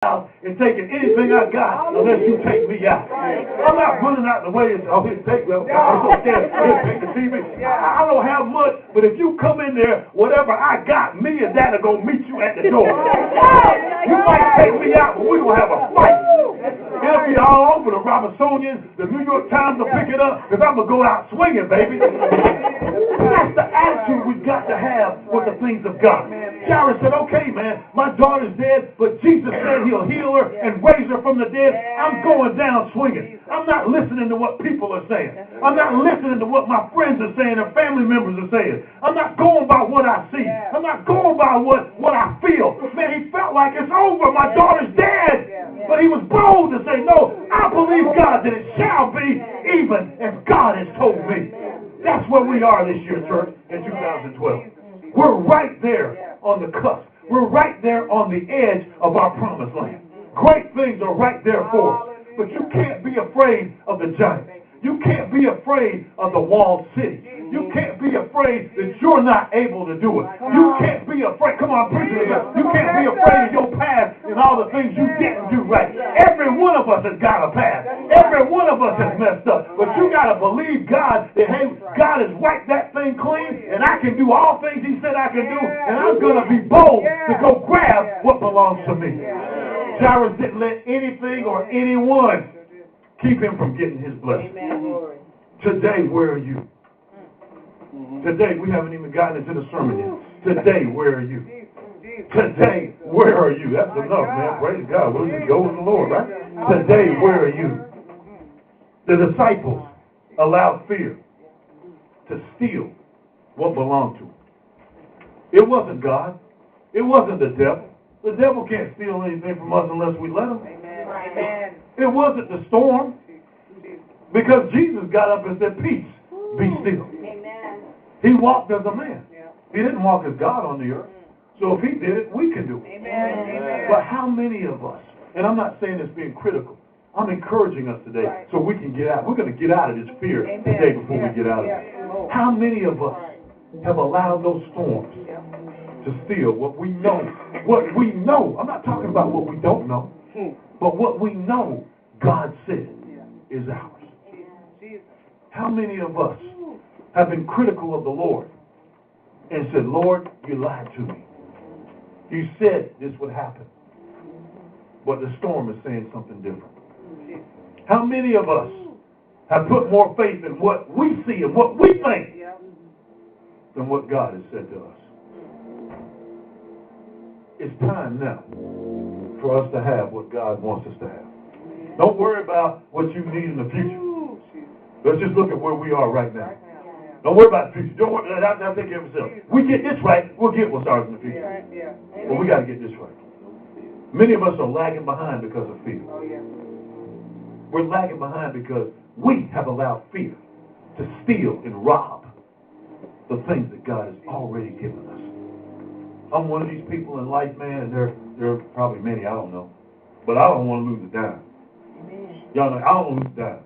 out and taking anything I got unless you take me out. I'm not running out the way and he'll take me. I'm so scared he'll take the TV. I don't have much, but if you come in there, whatever I got, me and Dad are going to meet you at the door. You might take me out, but we're going to have a fight. It'll be all over the Robertsonians, the New York Times will pick it up, because I'm going to go out swinging, baby. That's the attitude we've got to have with the things of God. Jairus said, okay, man, my daughter's dead, but Jesus said he'll heal her and raise her from the dead. I'm going down swinging. I'm not listening to what people are saying. I'm not listening to what my friends are saying and family members are saying. I'm not going by what I see. I'm not going by what I feel. Man, he felt like it's over. My daughter's dead. But he was bold to say, no, I believe God that it shall be even as God has told me. That's where we are this year, church, in 2012. We're right there on the cusp. We're right there on the edge of our promised land. Great things are right there for us. But you can't be afraid of the giants. You can't be afraid of the walled city. You can't be afraid that you're not able to do it. You can't be afraid. Come on, preach it. You can't be afraid of your past and all the things you didn't do right. Every one of us has got a past. Every one of us has messed up. But you got to believe God that, hey, God has wiped that thing clean and I can do all things he said I can do, and I'm going to be bold to go grab what belongs to me. Jairus didn't let anything or anyone keep him from getting his blessing. Today, where are you? Today, we haven't even gotten into the sermon yet. Today, where are you? Today, where are you? That's enough, man. Praise God. We'll just go with the Lord, right? Today, where are you? The disciples allowed fear to steal what belonged to them. It wasn't God. It wasn't the devil. The devil can't steal anything from us unless we let him. Amen. It wasn't the storm, because Jesus got up and said, peace, be still. Amen. He walked as a man. He didn't walk as God on the earth. So if he did it, we can do it. Amen. But how many of us, and I'm not saying this being critical, I'm encouraging us today so we can get out. We're going to get out of this fear today before we get out of it. How many of us have allowed those storms to steal what we know? What we know. I'm not talking about what we don't know. But what we know God said is ours. How many of us have been critical of the Lord and said, Lord, you lied to me. You said this would happen. But the storm is saying something different. How many of us have put more faith in what we see and what we think than what God has said to us? It's time now for us to have what God wants us to have. Don't worry about what you need in the future. Let's just look at where we are right now. Don't worry about the future. Don't worry. I'll take care of myself. We get this right, we'll get what's ours in the future. But we got to get this right. Many of us are lagging behind because of fear. We're lagging behind because we have allowed fear to steal and rob the things that God has already given us. I'm one of these people in life, man, and there are probably many, I don't know. But I don't want to lose a dime. Y'all know, I don't want to lose a dime.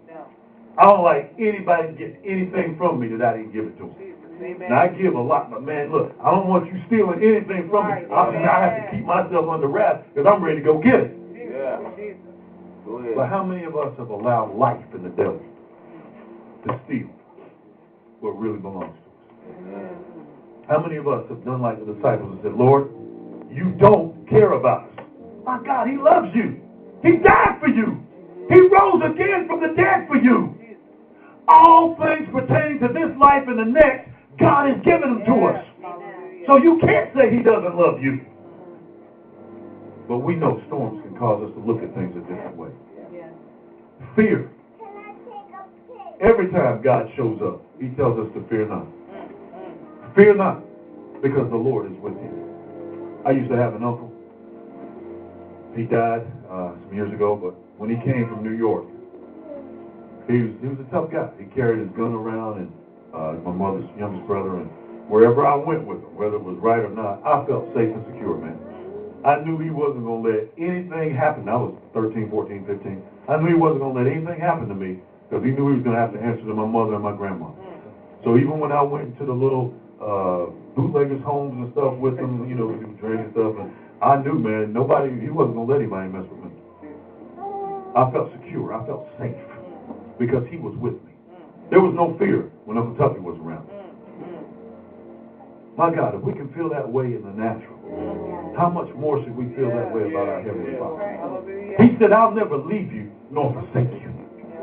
I don't like anybody to get anything from me that I didn't give it to them. Now, I give a lot, but man, look, I don't want you stealing anything from me. I have to keep myself under wraps because I'm ready to go get it. Go ahead. But how many of us have allowed life and the devil to steal what really belongs to us? How many of us have done like the disciples and said, Lord, you don't care about us. My God, he loves you. He died for you. He rose again from the dead for you. All things pertaining to this life and the next, God has given them to us. So you can't say he doesn't love you. But we know storms can cause us to look at things a different way. Fear. Every time God shows up, he tells us to fear not. Fear not, because the Lord is with you. I used to have an uncle. He died some years ago, but when he came from New York, he was a tough guy. He carried his gun around, and my mother's youngest brother, and wherever I went with him, whether it was right or not, I felt safe and secure, man. I knew he wasn't going to let anything happen. I was 13, 14, 15. I knew he wasn't going to let anything happen to me because he knew he was going to have to answer to my mother and my grandma. So even when I went to the little bootleggers' homes and stuff with them, you know, we do training stuff, and I knew, man, he wasn't going to let anybody mess with me. I felt secure. I felt safe because he was with me. There was no fear when Uncle Tuffy was around. My God, if we can feel that way in the natural, how much more should we feel that way about our Heavenly Father? He said, I'll never leave you nor forsake you.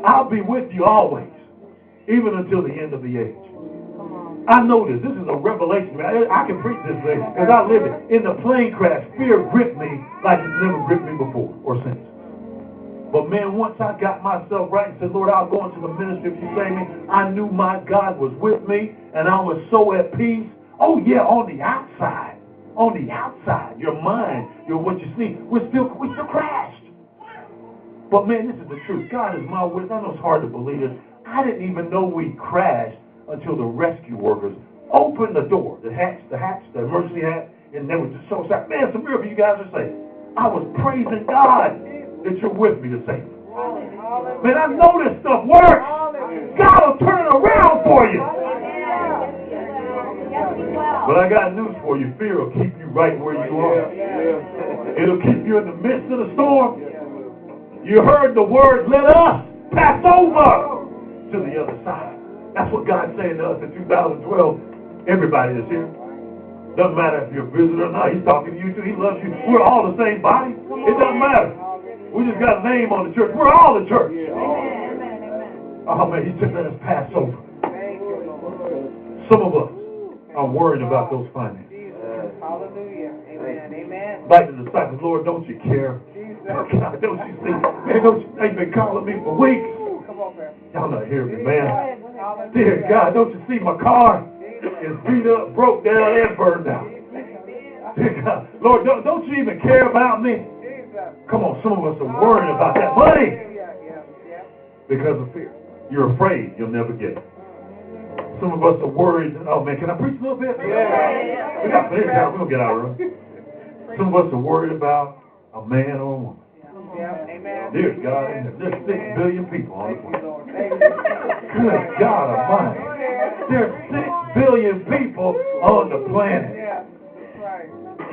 I'll be with you always, even until the end of the age. I know this. This is a revelation. I can preach this thing because I live it. In the plane crash, fear gripped me like it's never gripped me before or since. But man, once I got myself right and said, Lord, I'll go into the ministry if you save me, I knew my God was with me and I was so at peace. Oh yeah, on the outside, your mind, what you see, we're still crashed. But man, this is the truth. God is my witness. I know it's hard to believe it. I didn't even know we crashed until the rescue workers opened the door, the emergency hatch, and they were just so sad. Man, it's a miracle you guys are saying. I was praising God that you're with me to save me. Man, I know this stuff works. God will turn it around for you. But I got news for you. Fear will keep you right where you are. It'll keep you in the midst of the storm. You heard the word, let us pass over to the other side. That's what God's saying to us in 2012. Everybody that's here. Doesn't matter if you're a visitor or not. He's talking to you too. He loves you. We're all the same body. It doesn't matter. We just got a name on the church. We're all the church. Oh man, he just let us pass over. Some of us are worried about those finances. Hallelujah. Amen. Amen. Like the disciples, Lord, don't you care? God, don't you see? Man, they've been calling me for weeks. Come on, man. Y'all not hearing me, man. Dear God, don't you see my car is beat up, broke down, and burned out? Dear God, Lord, don't you even care about me? Come on, some of us are worried about that money because of fear. You're afraid you'll never get it. Some of us are worried. Oh man, can I preach a little bit? Yeah. We got plenty of time. We'll get out of room. Some of us are worried about a man or a woman. Amen. Dear God, there's 6 billion people on the planet. Good God Almighty. There's 6 billion people on the planet.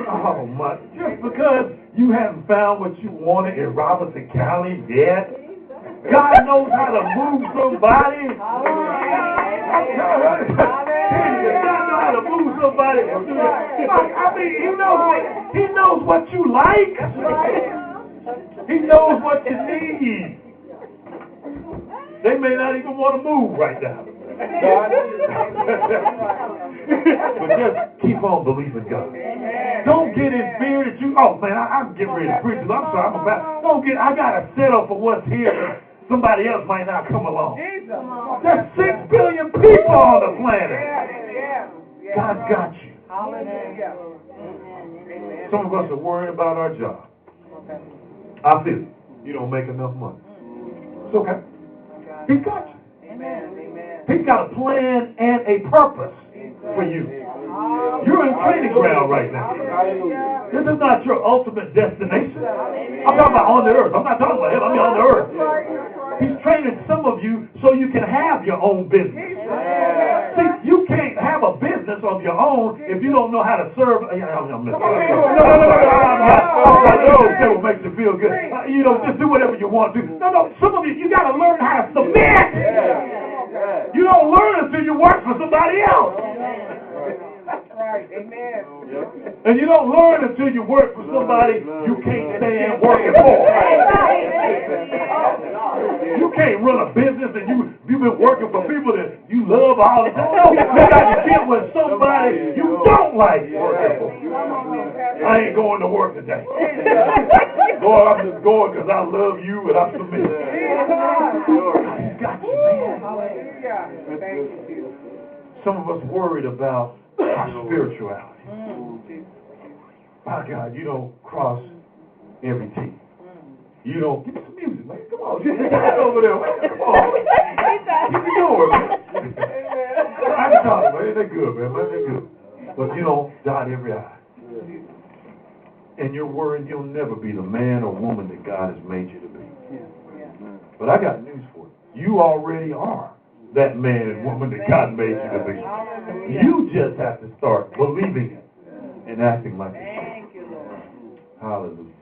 Oh my! Just because you haven't found what you wanted in Robinson County yet, God knows how to move somebody. God knows how to move somebody. I mean, He knows what you like. He knows what you need. They may not even want to move right now. But just keep on believing God. Don't get in fear that you, oh man, I'm getting ready to preach. I'm sorry, I got to settle for what's here. Somebody else might not come along. There's 6 billion people on the planet. God's got you. Some of us are worried about our job. I feel you don't make enough money. It's okay. He's got you. He's got a plan and a purpose for you. You're in training ground right now. This is not your ultimate destination. I'm talking about on the earth. I'm not talking about heaven. I mean on the earth. He's training some of you so you can have your own business. See, you can't have a business of your own if you don't know how to serve. No, that will make you feel good. Just do whatever you want to. No, some of you got to learn how to submit. You don't learn until you work for somebody else. Right, amen. And you don't learn until you work for somebody you can't stand working for. You can't run a business and you've been working for people that you love all the time. No, you got to get with somebody you don't like working for. I ain't going to work today. Lord, I'm just going because I love you and I submit. He's got you, man. Some of us worried about our spirituality. My God, you don't cross every T. You don't give me some music, man. Come on, get over there, man. Come on. What you doing, man? I can talk, man. They're good, man. They're good. But you don't dot every I. And you're worried you'll never be the man or woman that God has made you to be. But I got news for you. You already are that man and woman that God made you to be. You just have to start believing it and acting like it. Hallelujah.